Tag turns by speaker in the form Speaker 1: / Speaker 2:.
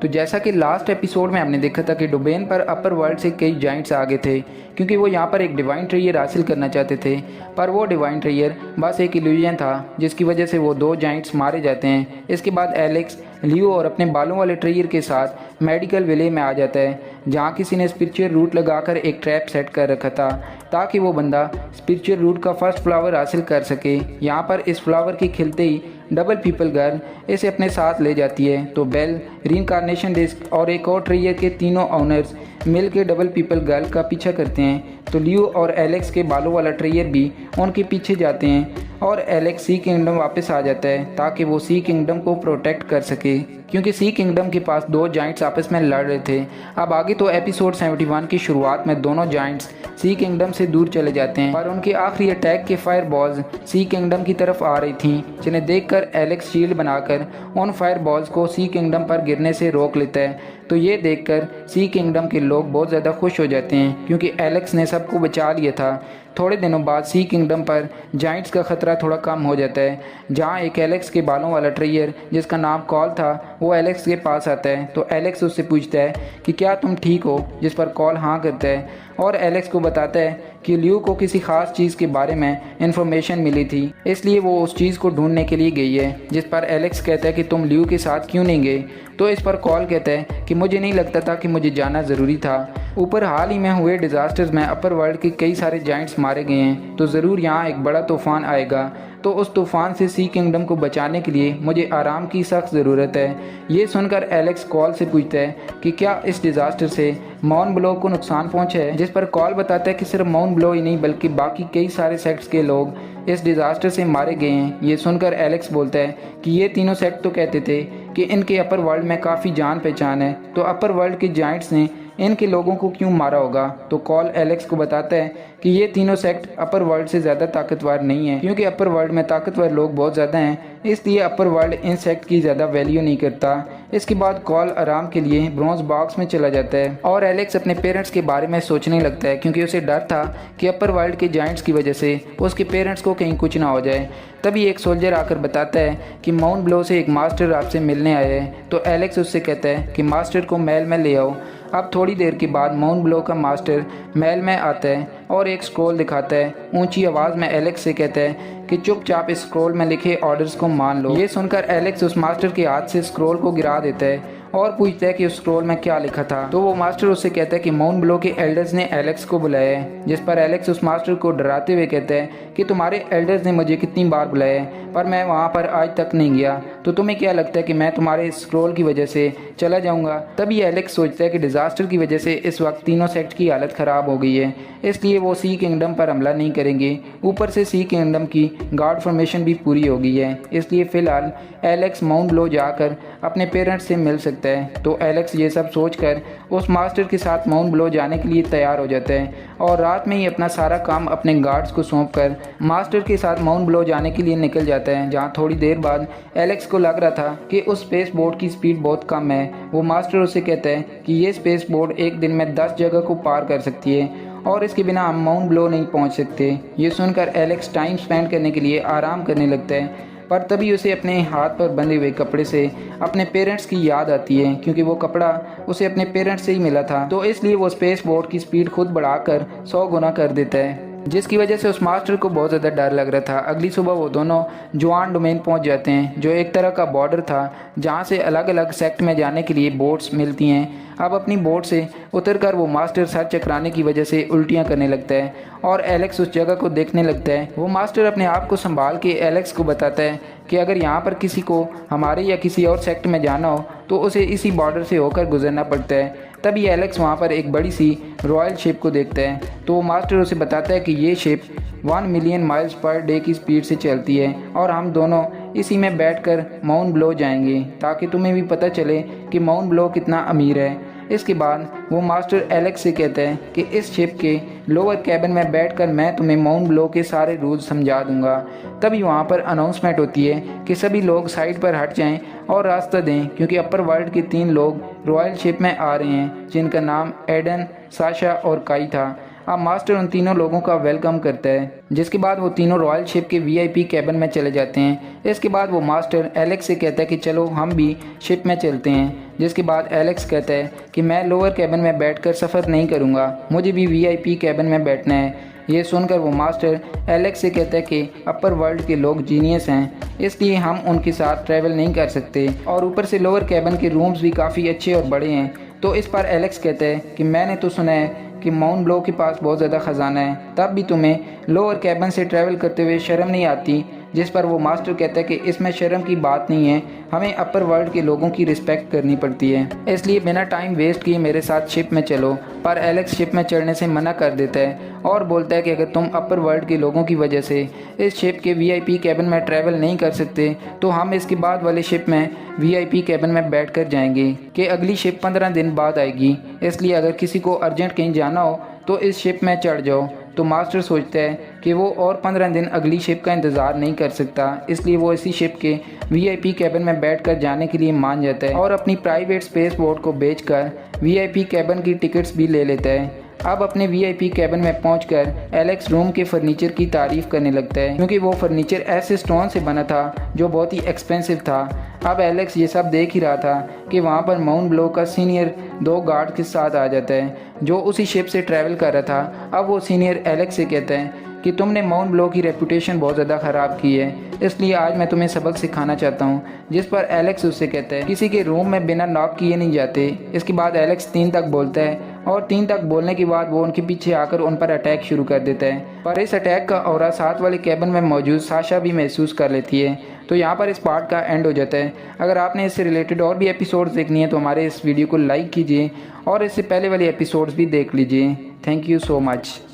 Speaker 1: तो जैसा कि लास्ट एपिसोड में हमने देखा था कि डोबेन पर अपर वर्ल्ड से कई जाइंट्स आ गए थे, क्योंकि वो यहाँ पर एक डिवाइन ट्रेयर हासिल करना चाहते थे। पर वो डिवाइन ट्रेयर बस एक इल्यूजन था, जिसकी वजह से वो 2 जाइंट्स मारे जाते हैं। इसके बाद एलेक्स लियो और अपने बालों वाले ट्रेयर के साथ मेडिकल विले में आ जाता है, जहाँ किसी ने स्पिरिचुअल रूट लगाकर एक ट्रैप सेट कर रखा था ताकि वो बंदा स्पिरिचुअल रूट का फर्स्ट फ्लावर हासिल कर सके। यहाँ पर इस फ्लावर के खिलते ही डबल पीपल गर्ल इसे अपने साथ ले जाती है। तो बेल, रीइंकार्नेशन डिस्क और एक और ट्रेयर के तीनों ओनर्स मिल के डबल पीपल गर्ल का पीछा करते हैं। तो लियो और एलेक्स के बालों वाला ट्रेयर भी उनके पीछे जाते हैं और एलेक्स सी किंगडम वापस आ जाता है ताकि वो सी किंगडम को प्रोटेक्ट कर सके, क्योंकि सी किंगडम के पास 2 जाइंट्स आपस में लड़ रहे थे। अब आगे तो एपिसोड 71 की शुरुआत में दोनों जाइंट्स सी किंगडम से दूर चले जाते हैं, पर उनके आखिरी अटैक के फायर बॉल्स सी किंगडम की तरफ आ रही थी, जिन्हें देखकर एलेक्स शील्ड बनाकर उन फायर बॉल्स को सी किंगडम पर गिरने से रोक लेता है। तो ये देखकर सी किंगडम के लोग बहुत ज़्यादा खुश हो जाते हैं, क्योंकि एलेक्स ने सबको बचा लिया था। थोड़े दिनों बाद सी किंगडम पर जाइंट्स का खतरा थोड़ा कम हो जाता है, जहाँ एक एलेक्स के बालों वाला ट्रेयर जिसका नाम कॉल था वो एलेक्स के पास आता है। तो एलेक्स उससे पूछता है कि क्या तुम ठीक हो, जिस पर कॉल हाँ करता है और एलेक्स को बताता है कि लियो को किसी खास चीज़ के बारे में इन्फॉर्मेशन मिली थी, इसलिए वो उस चीज़ को ढूंढने के लिए गई है। जिस पर एलेक्स कहता है कि तुम लियो के साथ क्यों नहीं गए। तो इस पर कॉल कहता है कि मुझे नहीं लगता था कि मुझे जाना ज़रूरी था। ऊपर हाल ही में हुए डिज़ास्टर्स में अपर वर्ल्ड के कई सारे जाइंट्स मारे गए हैं, तो ज़रूर यहाँ एक बड़ा तूफ़ान आएगा। तो उस तूफ़ान से सी किंगडम को बचाने के लिए मुझे आराम की सख्त ज़रूरत है। ये सुनकर एलेक्स कॉल से पूछता है कि क्या इस डिज़ास्टर से माउंट ब्लो को नुकसान पहुंचा है, जिस पर कॉल बताता है कि सिर्फ माउंट ब्लो ही नहीं बल्कि बाकी कई सारे सेक्ट्स के लोग इस डिज़ास्टर से मारे गए हैं। ये सुनकर एलेक्स बोलता है कि ये तीनों सेक्ट तो कहते थे कि इनके अपर वर्ल्ड में काफ़ी जान पहचान है, तो अपर वर्ल्ड के जाइंट्स ने इनके लोगों को क्यों मारा होगा। तो कॉल एलेक्स को बताता है कि ये तीनों सेक्ट अपर वर्ल्ड से ज़्यादा ताकतवर नहीं है, क्योंकि अपर वर्ल्ड में ताकतवर लोग बहुत ज़्यादा हैं, इसलिए अपर वर्ल्ड इन सेक्ट की ज़्यादा वैल्यू नहीं करता। इसके बाद कॉल आराम के लिए ब्रॉन्ज बॉक्स में चला जाता है और एलेक्स अपने पेरेंट्स के बारे में सोचने लगता है, क्योंकि उसे डर था कि अपर वर्ल्ड के जाइंट्स की वजह से उसके पेरेंट्स को कहीं कुछ ना हो जाए। तभी एक सोल्जर आकर बताता है कि माउंट ब्लो से एक मास्टर आपसे मिलने आया है। तो एलेक्स उससे कहता है कि मास्टर को महल में ले आओ। अब थोड़ी देर के बाद माउंट ब्लो का मास्टर महल में आता है और एक स्क्रॉल दिखाता है। ऊंची आवाज़ में एलेक्स से कहता है कि चुपचाप इस स्क्रॉल में लिखे ऑर्डर्स को मान लो। ये सुनकर एलेक्स उस मास्टर के हाथ से स्क्रॉल को गिरा देता है और पूछता है कि उस स्क्रॉल में क्या लिखा था। तो वो मास्टर उससे कहता है कि माउंट ब्लो के एल्डर्स ने एलेक्स को बुलाया है, जिस पर एलेक्स उस मास्टर को डराते हुए कहता है कि तुम्हारे एल्डर्स ने मुझे कितनी बार बुलाया है, पर मैं वहाँ पर आज तक नहीं गया, तो तुम्हें क्या लगता है कि मैं तुम्हारे स्क्रॉल की वजह से चला जाऊँगा। तभी एलेक्स सोचता है कि डिज़ास्टर की वजह से इस वक्त तीनों सेक्ट की हालत ख़राब हो गई है, इसलिए वो सी किंगडम पर हमला नहीं करेंगे। ऊपर से सी किंगडम की गार्ड फॉर्मेशन भी पूरी हो गई है, इसलिए फ़िलहाल एलेक्स माउंट ब्लो जाकर अपने पेरेंट्स से मिल सकता है। तो एलेक्स ये सब सोचकर उस मास्टर के साथ माउंट ब्लो जाने के लिए तैयार हो जाता है और रात में ही अपना सारा काम अपने गार्ड्स को सौंपकर मास्टर के साथ माउंट ब्लो जाने के लिए निकल जाता है। जहाँ थोड़ी देर बाद एलेक्स को लग रहा था कि उस स्पेस बोट की स्पीड बहुत कम है। वो मास्टर उससे कहता है कि ये स्पेस बोट एक दिन में 10 जगह को पार कर सकती है और इसके बिना हम माउंट ब्लो नहीं पहुंच सकते। ये सुनकर एलेक्स टाइम स्पेंड करने के लिए आराम करने लगता है, पर तभी उसे अपने हाथ पर बंधे हुए कपड़े से अपने पेरेंट्स की याद आती है, क्योंकि वो कपड़ा उसे अपने पेरेंट्स से ही मिला था। तो इसलिए वो स्पेस बोट की स्पीड खुद बढ़ाकर 100 गुना कर देता है, जिसकी वजह से उस मास्टर को बहुत ज़्यादा डर लग रहा था। अगली सुबह वो दोनों जुआन डोमेन पहुंच जाते हैं, जो एक तरह का बॉर्डर था जहां से अलग अलग सेक्ट में जाने के लिए बोट्स मिलती हैं। अब अपनी बोट से उतरकर वो मास्टर सर चकराने की वजह से उल्टियां करने लगता है और एलेक्स उस जगह को देखने लगता है। वो मास्टर अपने आप को संभाल के एलेक्स को बताता है कि अगर यहाँ पर किसी को हमारे या किसी और सेक्ट में जाना हो तो उसे इसी बॉर्डर से होकर गुजरना पड़ता है। तभी एलेक्स वहाँ पर एक बड़ी सी रॉयल शिप को देखता है, तो वो मास्टर उसे बताता है कि ये ship 1 million miles per day की स्पीड से चलती है और हम दोनों इसी में बैठकर माउंट ब्लो जाएंगे, ताकि तुम्हें भी पता चले कि माउंट ब्लो कितना अमीर है। इसके बाद वो मास्टर एलेक्स से कहता है कि इस शिप के लोअर कैबिन में बैठकर मैं तुम्हें माउंट ब्लो के सारे रूल्स समझा दूंगा। तभी वहाँ पर अनाउंसमेंट होती है कि सभी लोग साइड पर हट जाएं और रास्ता दें, क्योंकि अपर वर्ल्ड के 3 लोग रॉयल शिप में आ रहे हैं, जिनका नाम एडन, साशा और काई था। अब मास्टर उन तीनों लोगों का वेलकम करता है, जिसके बाद वो तीनों रॉयल शिप के वीआईपी कैबिन में चले जाते हैं। इसके बाद वो मास्टर एलेक्स से कहता है कि चलो हम भी शिप में चलते हैं, जिसके बाद एलेक्स कहता है कि मैं लोअर कैबिन में बैठकर सफ़र नहीं करूँगा, मुझे भी वीआईपी कैबिन में बैठना है। ये सुनकर वो मास्टर एलेक्स से कहता है कि अपर वर्ल्ड के लोग जीनियस हैं, इसलिए हम उनके साथ ट्रैवल नहीं कर सकते, और ऊपर से लोअर कैबिन के रूम्स भी काफ़ी अच्छे और बड़े हैं। तो इस पर एलेक्स कहता है कि मैंने तो सुना है कि माउंट ब्लो के पास बहुत ज़्यादा ख़जाना है, तब भी तुम्हें लोअर कैबिन से ट्रैवल करते हुए शर्म नहीं आती। जिस पर वो मास्टर कहता है कि इसमें शर्म की बात नहीं है, हमें अपर वर्ल्ड के लोगों की रिस्पेक्ट करनी पड़ती है, इसलिए बिना टाइम वेस्ट किए मेरे साथ शिप में चलो। पर एलेक्स शिप में चढ़ने से मना कर देता है और बोलता है कि अगर तुम अपर वर्ल्ड के लोगों की वजह से इस शिप के वीआईपी कैबिन में ट्रैवल नहीं कर सकते तो हम इसके बाद वाले शिप में वीआईपी कैबिन में बैठ कर जाएंगे कि अगली शिप 15 दिन बाद आएगी, इसलिए अगर किसी को अर्जेंट कहीं जाना हो तो इस शिप में चढ़ जाओ। तो मास्टर सोचता है कि वो और 15 दिन अगली शिप का इंतज़ार नहीं कर सकता, इसलिए वो इसी शिप के वीआईपी कैबिन में बैठकर जाने के लिए मान जाता है और अपनी प्राइवेट स्पेस बोट को बेचकर वीआईपी कैबिन की टिकट्स भी ले लेता है। अब अपने वीआईपी कैबिन में पहुंचकर एलेक्स रूम के फर्नीचर की तारीफ करने लगता है, क्योंकि वो फर्नीचर ऐसे स्टोन से बना था जो बहुत ही एक्सपेंसिव था। अब एलेक्स ये सब देख ही रहा था कि वहाँ पर माउंट ब्लो का सीनियर 2 गार्ड के साथ आ जाता है जो उसी शिप से ट्रैवल कर रहा था। अब वो सीनियर एलेक्स से कहता है कि तुमने माउंट ब्लो की रेपुटेशन बहुत ज़्यादा ख़राब की है, इसलिए आज मैं तुम्हें सबक सिखाना चाहता हूँ। जिस पर एलेक्स उससे कहता है किसी के रूम में बिना नॉक किए नहीं जाते। इसके बाद एलेक्स 3 तक बोलता है और 3 तक बोलने के बाद वो उनके पीछे आकर उन पर अटैक शुरू कर देता है, पर इस अटैक का ऑरा साथ वाले कैबिन में मौजूद साशा भी महसूस कर लेती है। तो यहाँ पर इस पार्ट का एंड हो जाता है। अगर आपने इससे रिलेटेड और भी एपिसोड्स देखनी है तो हमारे इस वीडियो को लाइक कीजिए और इससे पहले वाले एपिसोड्स भी देख लीजिए। Thank you so much.